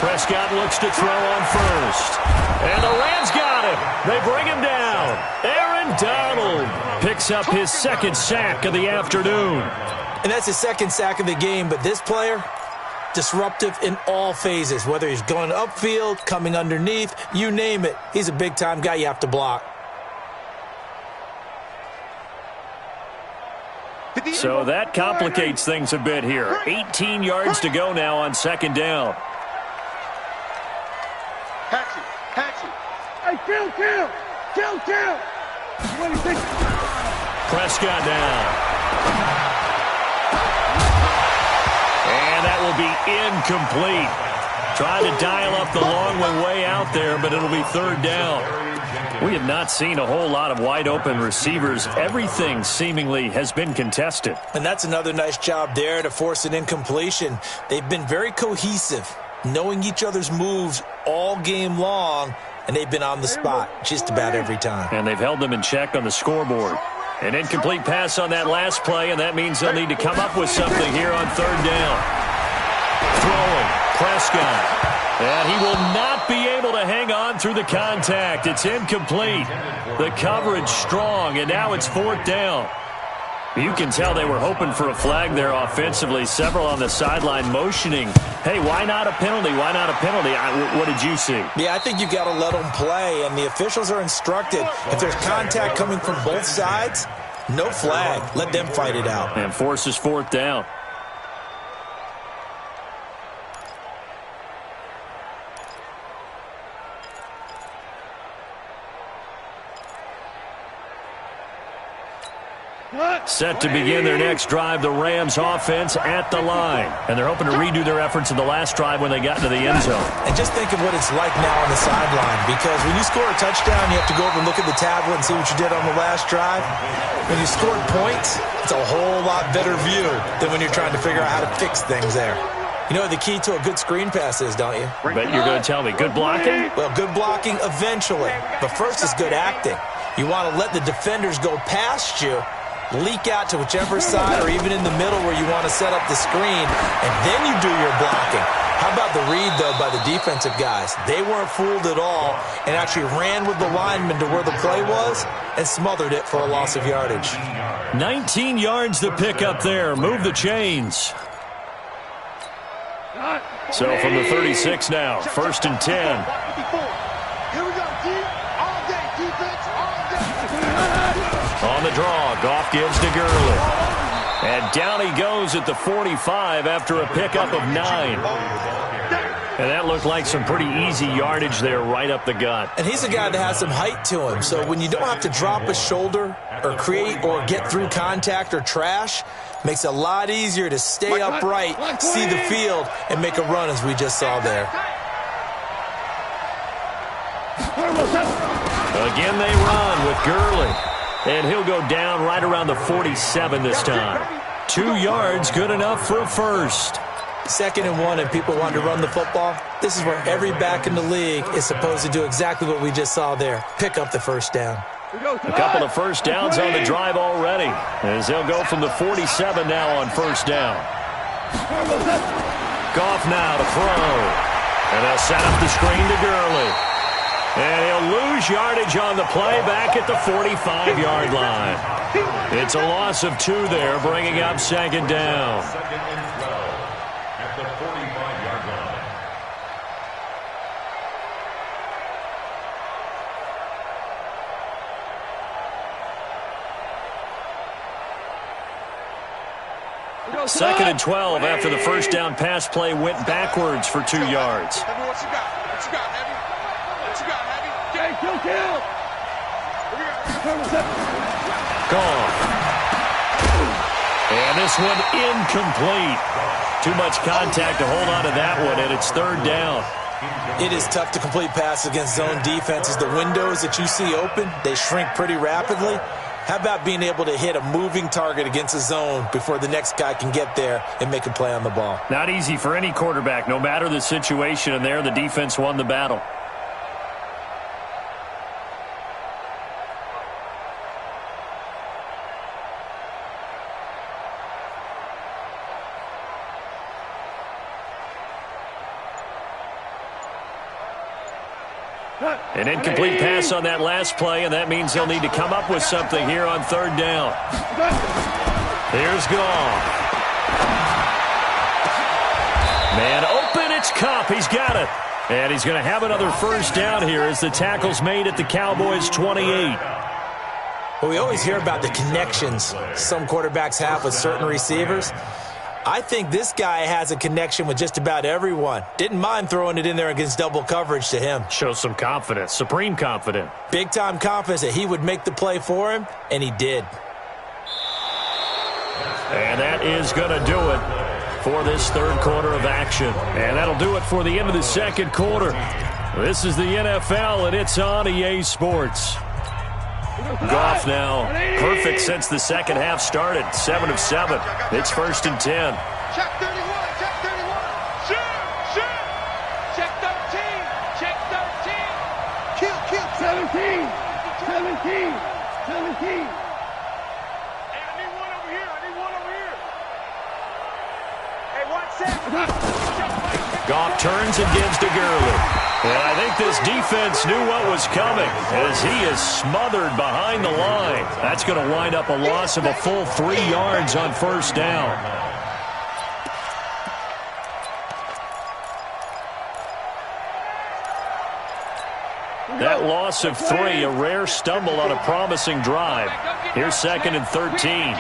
Prescott looks to throw on 1st. And the Rams got him. They bring him down. Aaron Donald picks up his 2nd sack of the afternoon. And that's his 2nd sack of the game, but this player, disruptive in all phases, whether he's going upfield, coming underneath, you name it. He's a big-time guy you have to block. So that complicates things a bit here. 18 yards to go now on 2nd down. Hatchet. Hey, kill. 26. Prescott down. And that will be incomplete. Trying to dial up the long way out there, but it'll be 3rd down. We have not seen a whole lot of wide-open receivers. Everything seemingly has been contested. And that's another nice job there to force an incompletion. They've been very cohesive, knowing each other's moves all game long, and they've been on the spot just about every time. And they've held them in check on the scoreboard. An incomplete pass on that last play, and that means they'll need to come up with something here on 3rd down. Throwing, Prescott. And he will not be able to hang on through the contact. It's incomplete. The coverage strong, and now it's 4th down. You can tell they were hoping for a flag there offensively. Several on the sideline motioning, hey, why not a penalty? Why not a penalty? What did you see? Yeah, I think you got to let them play, and the officials are instructed. If there's contact coming from both sides, no flag. Let them fight it out. And forces 4th down. Set to begin their next drive, the Rams offense at the line. And they're hoping to redo their efforts in the last drive when they got into the end zone. And just think of what it's like now on the sideline, because when you score a touchdown, you have to go over and look at the tablet and see what you did on the last drive. When you scored points, it's a whole lot better view than when you're trying to figure out how to fix things there. You know what the key to a good screen pass is, don't you? Bet you're going to tell me. Good blocking? Well, good blocking eventually. But first is good acting. You want to let the defenders go past you, leak out to whichever side or even in the middle where you want to set up the screen, and then you do your blocking. How about the read, though, by the defensive guys? They weren't fooled at all and actually ran with the lineman to where the play was and smothered it for a loss of yardage. 19 yards to pick up there. Move the chains. So from the 36 now, 1st and 10. Here we go, D. All day, defense, all day. On the draw, Goff gives to Gurley. And down he goes at the 45 after a pickup of 9. And that looked like some pretty easy yardage there right up the gut. And he's a guy that has some height to him, so when you don't have to drop a shoulder or create or get through contact or trash, makes it a lot easier to stay upright, see the field, and make a run as we just saw there. Again they run with Gurley. And he'll go down right around the 47 this time. 2 yards, good enough for a first. 2nd and 1 and people want to run the football. This is where every back in the league is supposed to do exactly what we just saw there. Pick up the first down. A couple of first downs on the drive already, as they'll go from the 47 now on first down. Goff now to throw. And they'll set up the screen to Gurley. And he'll lose yardage on the play back at the 45-yard line. It's a loss of 2 there, bringing up 2nd down. 2nd and 12 at the 45-yard line. Second and 12 after the first down pass play went backwards for 2 yards. What you got? What you got, Heavy? What you got, Heavy? Hey, kill! Gone. And this one incomplete. Too much contact to hold on to that one, and it's 3rd down. It is tough to complete passes against zone defenses. The windows that you see open, they shrink pretty rapidly. How about being able to hit a moving target against a zone before the next guy can get there and make a play on the ball? Not easy for any quarterback, no matter the situation, and there the defense won the battle. An incomplete pass on that last play, and that means they'll need to come up with something here on 3rd down. Here's Goff. Man open, it's Kupp. He's got it. And he's going to have another first down here as the tackle's made at the Cowboys' 28. Well, we always hear about the connections some quarterbacks have with certain receivers. I think this guy has a connection with just about everyone. Didn't mind throwing it in there against double coverage to him. Shows some confidence, supreme confidence. Big-time confidence that he would make the play for him, and he did. And that is going to do it for this 3rd quarter of action. And that'll do it for the end of the 2nd quarter. This is the NFL, and it's on EA Sports. Goff now perfect since the 2nd half started. 7 of 7. It's 1st and 10. Check 31, check 31. Shoot. Check 13, check 13. Kill. 17. Hey, I need one over here. Hey, watch that. Goff turns and gives to Gurley. And I think this defense knew what was coming as he is smothered behind the line. That's going to wind up a loss of a full 3 yards on first down. That loss of 3, a rare stumble on a promising drive. Here's 2nd and 13.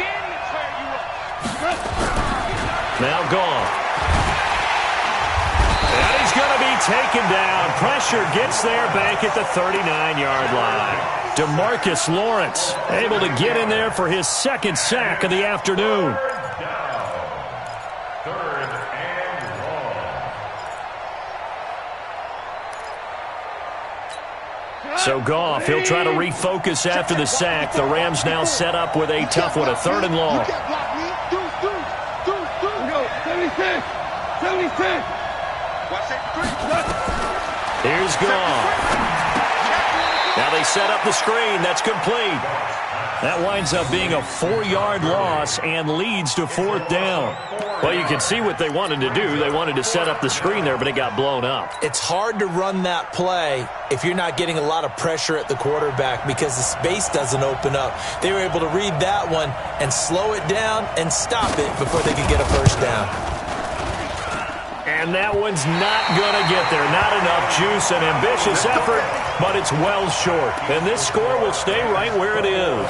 Now Goff. And he's going to be taken down. Pressure gets there back at the 39-yard line. DeMarcus Lawrence able to get in there for his 2nd sack of the afternoon. 3rd and long. So Goff, he'll try to refocus after the sack. The Rams now set up with a tough one, a 3rd and long. 76. Here's Goff. Now they set up the screen. That's complete. That winds up being a 4-yard loss and leads to 4th down. Well, you can see what they wanted to do. They wanted to set up the screen there, but it got blown up. It's hard to run that play if you're not getting a lot of pressure at the quarterback because the space doesn't open up. They were able to read that one and slow it down and stop it before they could get a first down. And that one's not going to get there. Not enough juice. An ambitious effort, but it's well short. And this score will stay right where it is.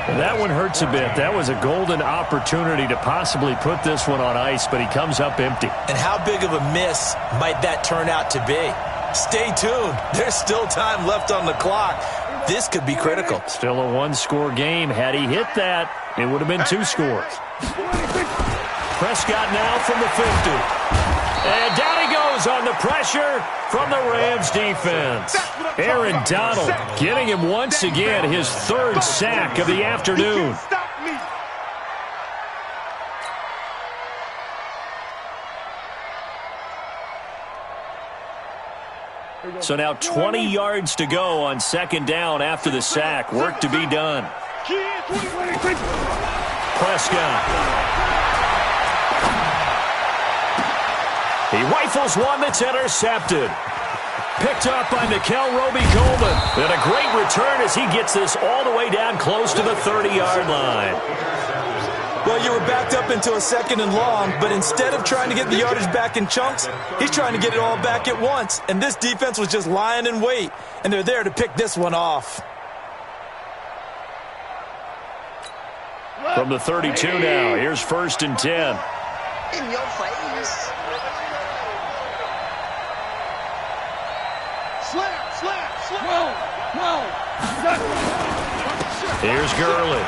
And that one hurts a bit. That was a golden opportunity to possibly put this one on ice, but he comes up empty. And how big of a miss might that turn out to be? Stay tuned. There's still time left on the clock. This could be critical. Still a 1-score game. Had he hit that, it would have been 2 scores. Prescott now from the 50. And down he goes on the pressure from the Rams defense. Aaron Donald getting him once again his 3rd sack of the afternoon. So now 20 yards to go on second down after the sack. Work to be done. Prescott. He rifles one that's intercepted. Picked up by Nickel Roby-Coleman. And a great return as he gets this all the way down close to the 30-yard line. Well, you were backed up into a second and long, but instead of trying to get the yardage back in chunks, he's trying to get it all back at once. And this defense was just lying in wait, and they're there to pick this one off. From the 32 now, here's 1st and 10. In your face. Here's Gurley.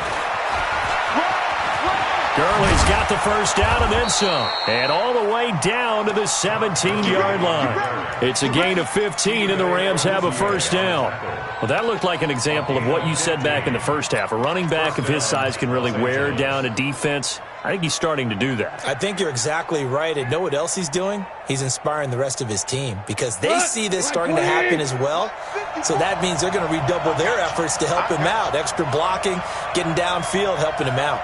Gurley's got the first down and then some. And all the way down to the 17-yard line. It's a gain of 15, and the Rams have a first down. Well, that looked like an example of what you said back in the first half. A running back of his size can really wear down a defense. I think he's starting to do that. I think you're exactly right. And know what else he's doing? He's inspiring the rest of his team because they see this starting to happen as well. So that means they're going to redouble their efforts to help him out. Extra blocking, getting downfield, helping him out.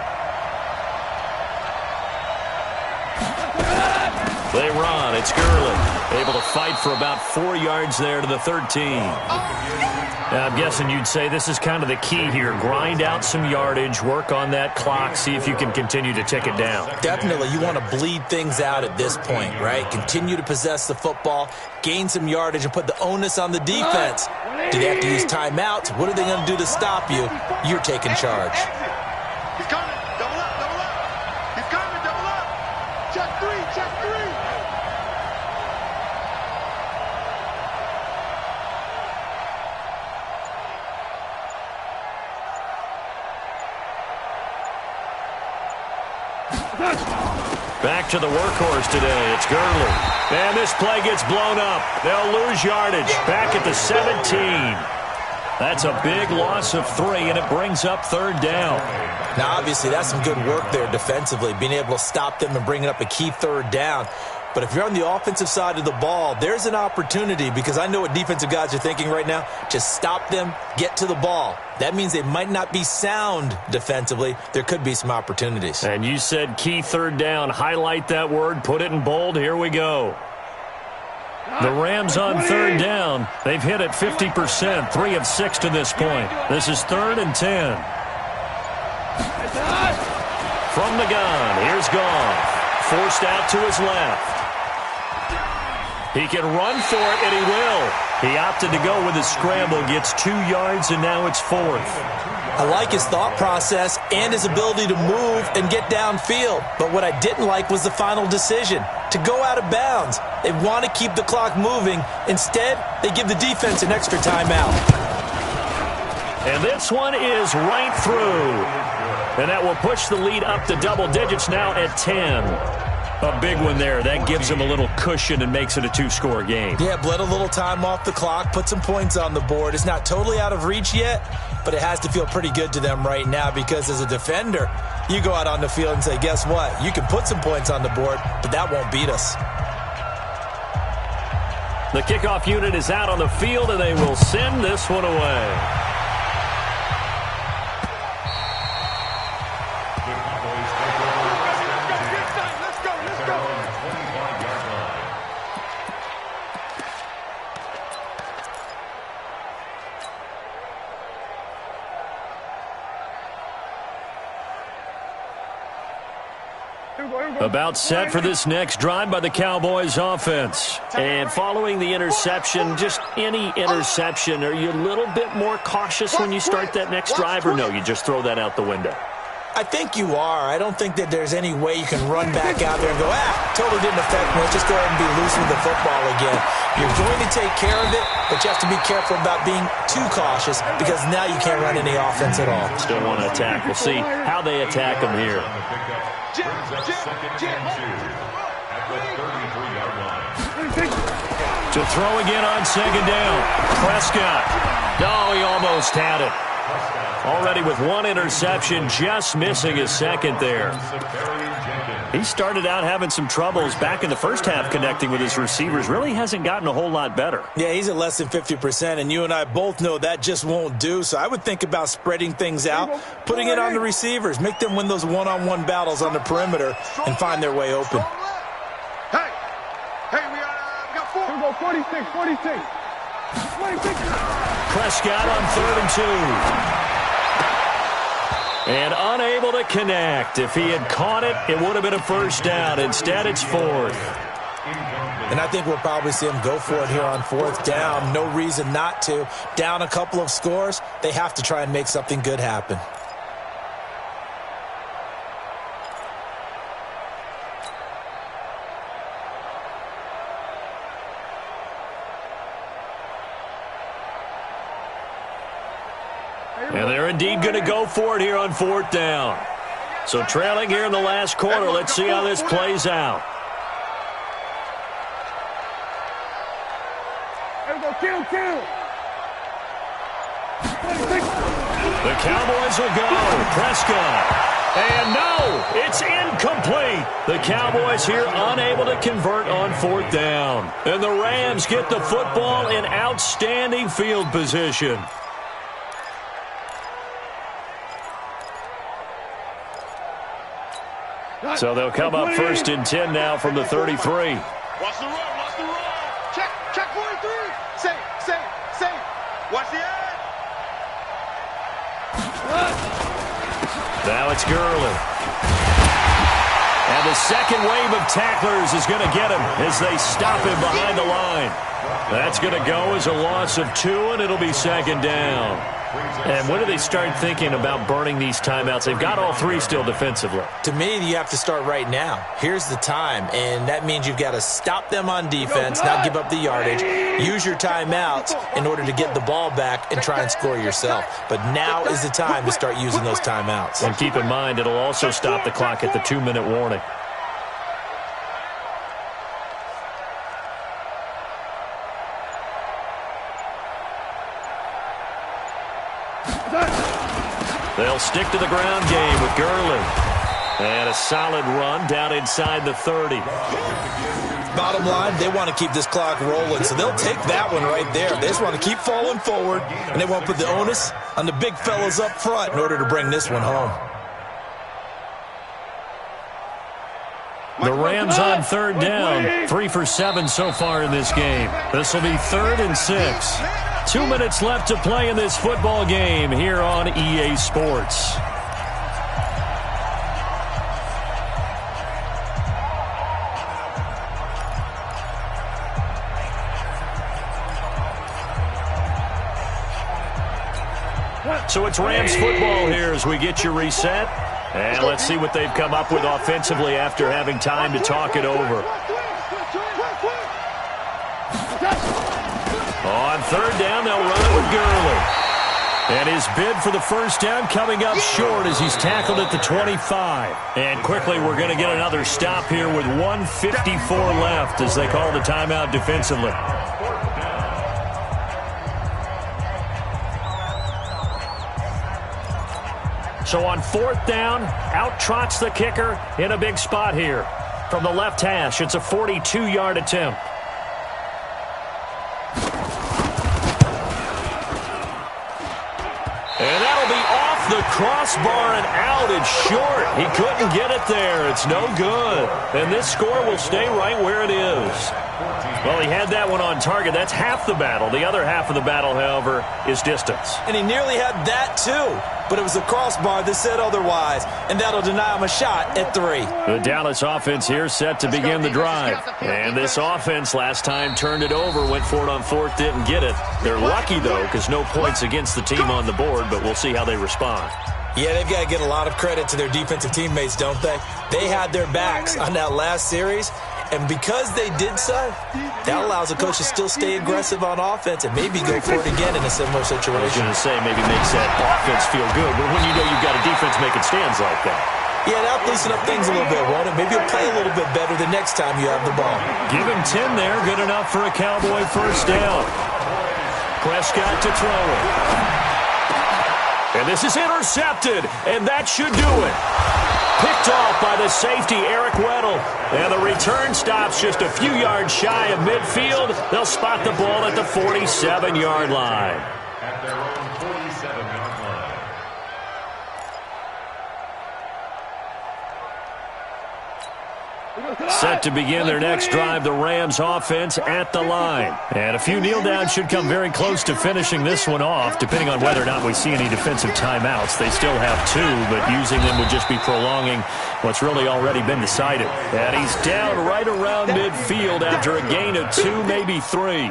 They run. It's Gurley. Able to fight for about 4 yards there to the 13. Now, I'm guessing you'd say this is kind of the key here. Grind out some yardage, work on that clock, see if you can continue to tick it down. Definitely. You want to bleed things out at this point, right? Continue to possess the football, gain some yardage, and put the onus on the defense. Do they have to use timeouts? What are they going to do to stop you? You're taking charge. He's coming. Double up, double up. He's coming, double up. Check three, check three. Back to the workhorse today. It's Gurley. And this play gets blown up. They'll lose yardage. Back at the 17. That's a big loss of 3, and it brings up 3rd down. Now, obviously, that's some good work there defensively, being able to stop them and bringing up a key 3rd down. But if you're on the offensive side of the ball, there's an opportunity because I know what defensive guys are thinking right now. Just stop them, get to the ball. That means they might not be sound defensively. There could be some opportunities. And you said key 3rd down. Highlight that word. Put it in bold. Here we go. The Rams on 3rd down. They've hit it 50%, 3 of 6 to this point. This is 3rd and 10. From the gun, here's Goff. Forced out to his left. He can run for it, and he will. He opted to go with his scramble, gets 2 yards, and now it's 4th. I like his thought process and his ability to move and get downfield. But what I didn't like was the final decision, to go out of bounds. They want to keep the clock moving. Instead, they give the defense an extra timeout. And this one is right through. And that will push the lead up to double digits now at 10. A big one there. That gives them a little cushion and makes it a 2-score game. Yeah, bled a little time off the clock, put some points on the board. It's not totally out of reach yet, but it has to feel pretty good to them right now because as a defender, you go out on the field and say, guess what? You can put some points on the board, but that won't beat us. The kickoff unit is out on the field, and they will send this one away. About set for this next drive by the Cowboys offense. And following the interception, just any interception, are you a little bit more cautious when you start that next drive, or no, you just throw that out the window? I think you are. I don't think that there's any way you can run back out there and go, totally didn't affect me. Let's just go ahead and be loose with the football again. You're going to take care of it, but you have to be careful about being too cautious because now you can't run any offense at all. Still want to attack. We'll see how they attack them here. To throw again on second down. Prescott. Oh, he almost had it. Already with one interception, just missing his second there. He started out having some troubles back in the first half connecting with his receivers. Really hasn't gotten a whole lot better. Yeah, he's at less than 50%, and you and I both know that just won't do. So I would think about spreading things out, putting it on the receivers, make them win those one-on-one battles on the perimeter and find their way open. Hey, we got 4. Here we go, 46. Prescott on 3rd and 2. And unable to connect. If he had caught it, it would have been a first down. Instead, it's 4th. And I think we'll probably see him go for it here on 4th down. No reason not to. Down a couple of scores, they have to try and make something good happen. And they're indeed going to go for it here on 4th down. So trailing here in the last quarter. Let's see how this plays out. Kill. The Cowboys will go. Prescott. And no, it's incomplete. The Cowboys here unable to convert on 4th down. And the Rams get the football in outstanding field position. So they'll come up 1st and 10 now from the 33. Watch the run. Check 43. Say. Watch the edge. Now it's Gurley. And the second wave of tacklers is going to get him as they stop him behind the line. That's going to go as a loss of 2, and it'll be 2nd down. And when do they start thinking about burning these timeouts? They've got all 3 still defensively. To me, you have to start right now. Here's the time, and that means you've got to stop them on defense, not give up the yardage, use your timeouts in order to get the ball back and try and score yourself. But now is the time to start using those timeouts. And keep in mind, it'll also stop the clock at the 2-minute warning. They'll stick to the ground game with Gurley. And a solid run down inside the 30. Bottom line, they want to keep this clock rolling, so they'll take that one right there. They just want to keep falling forward, and they won't put the onus on the big fellas up front in order to bring this one home. The Rams on 3rd down, 3 for 7 so far in this game. This will be 3rd and 6. 2 minutes left to play in this football game here on EA Sports. So it's Rams football here as we get you reset. And let's see what they've come up with offensively after having time to talk it over. On 3rd down, they'll run it with Gurley. And his bid for the first down coming up short as he's tackled at the 25. And quickly, we're going to get another stop here with 1:54 left as they call the timeout defensively. So on 4th down, out trots the kicker in a big spot here. From the left hash, it's a 42-yard attempt. And that'll be off the crossbar and out. It's short. He couldn't get it there. It's no good. And this score will stay right where it is. Well, he had that one on target. That's half the battle. The other half of the battle, however, is distance. And he nearly had that, too. But it was the crossbar that said otherwise, and that'll deny him a shot at 3. The Dallas offense here set to begin the drive. And this offense last time turned it over, went for it on 4th, didn't get it. They're lucky, though, because no points against the team on the board, but we'll see how they respond. Yeah, they've got to get a lot of credit to their defensive teammates, don't they? They had their backs on that last series, and because they did so, that allows the coach to still stay aggressive on offense and maybe go for it again in a similar situation. I was going to say maybe makes that offense feel good, but when you know you've got a defense making stands like that. Yeah, that'll loosen up things a little bit, won't it? Maybe you'll play a little bit better the next time you have the ball. Give him 10 there, good enough for a Cowboy first down. Prescott to throw it. And this is intercepted, and that should do it. Picked off by the safety, Eric Weddle. And the return stops just a few yards shy of midfield. They'll spot the ball at the 47-yard line. At their own 47-yard line. Set to begin their next drive, the Rams offense at the line. And a few kneel downs should come very close to finishing this one off, depending on whether or not we see any defensive timeouts. They still have 2, but using them would just be prolonging what's really already been decided. And he's down right around midfield after a gain of 2, maybe 3.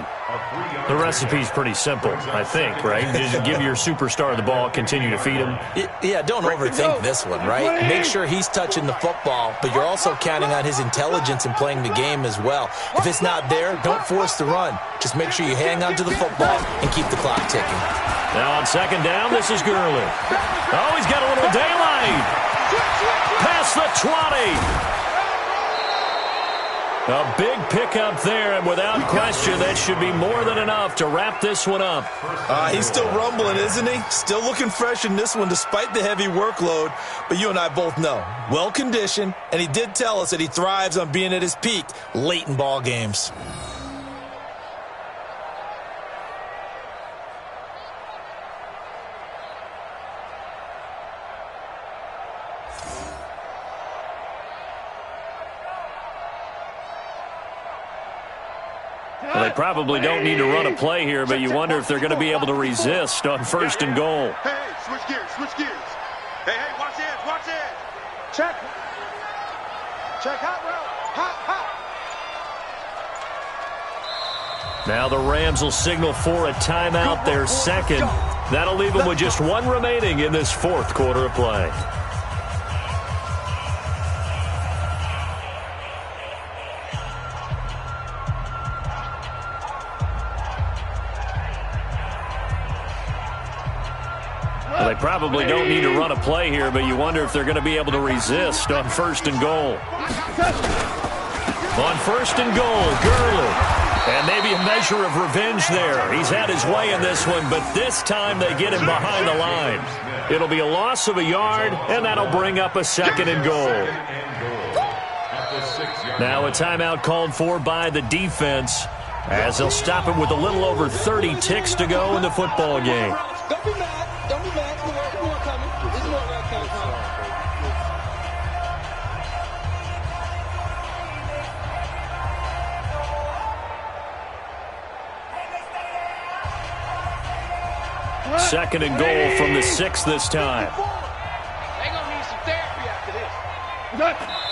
The recipe's pretty simple, I think, right? Just give your superstar the ball, continue to feed him. Yeah, don't overthink this one, right? Make sure he's touching the football, but you're also counting on his intelligence in playing the game as well. If it's not there, don't force the run. Just make sure you hang on to the football and keep the clock ticking. Now on second down, this is Gurley. Oh, he's got a little daylight. Past the 20. A big pickup there, and without question, that should be more than enough to wrap this one up. He's still rumbling, isn't he? Still looking fresh in this one despite the heavy workload. But you and I both know, well-conditioned, and he did tell us that he thrives on being at his peak late in ball games. Well, they probably don't need to run a play here, but you wonder if they're going to be able to resist on first and goal. Hey, switch gears, switch gears. Hey, watch edge, watch edge. Check. Check hot route. Hot, hot. Now the Rams will signal for a timeout, their second. That'll leave them with just 1 remaining in this fourth quarter of play. Well, they probably don't need to run a play here, but you wonder if they're going to be able to resist on first and goal. On first and goal, Gurley. And maybe a measure of revenge there. He's had his way in this one, but this time they get him behind the line. It'll be a loss of a yard, and that'll bring up a second and goal. Now a timeout called for by the defense, as they'll stop it with a little over 30 ticks to go in the football game. Don't be mad. Don't be mad. There's more coming. There's more coming. Second and goal from the 6 this time. They're going to need some therapy after this.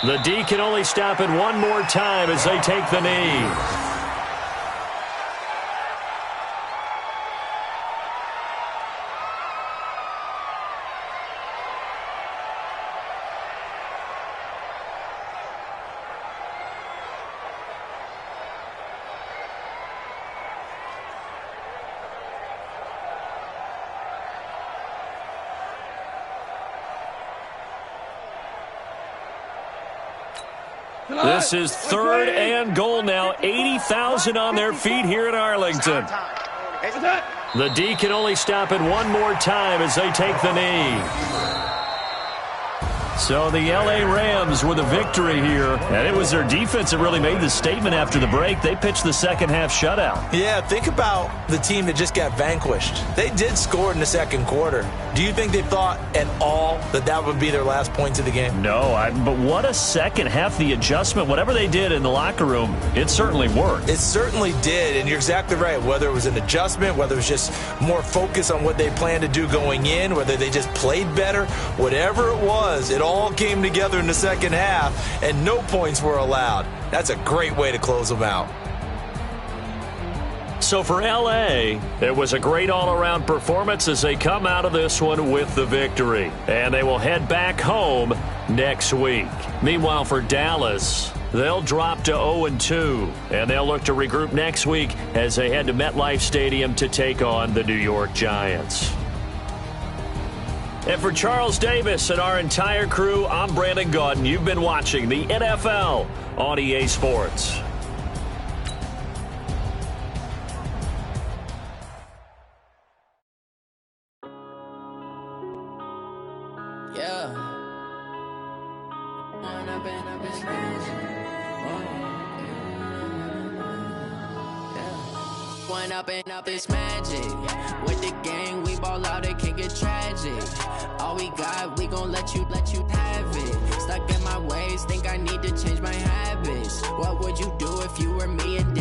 The D can only stop it one more time as they take the knee. This is third and goal now. 80,000 on their feet here in Arlington. The D can only stop it one more time as they take the knee. So the L.A. Rams with a victory here. And it was their defense that really made the statement after the break. They pitched the second half shutout. Yeah, think about the team that just got vanquished. They did score in the second quarter. Do you think they thought at all that that would be their last points of the game? No, but what a second half. The adjustment, whatever they did in the locker room, it certainly worked. It certainly did, and you're exactly right. Whether it was an adjustment, whether it was just more focus on what they planned to do going in, whether they just played better, whatever it was, it all came together in the second half, and no points were allowed. That's a great way to close them out. So for L.A., it was a great all-around performance as they come out of this one with the victory. And they will head back home next week. Meanwhile, for Dallas, they'll drop to 0-2, and they'll look to regroup next week as they head to MetLife Stadium to take on the New York Giants. And for Charles Davis and our entire crew, I'm Brandon Gaudin. You've been watching the NFL on EA Sports. Yeah. Wind up in this magic. Wind up this magic. With the gang, we ball out, it can get tragic. All we got, we gon' let you have it. Stuck in my ways, think I need to change my habits. What would you do if you were me and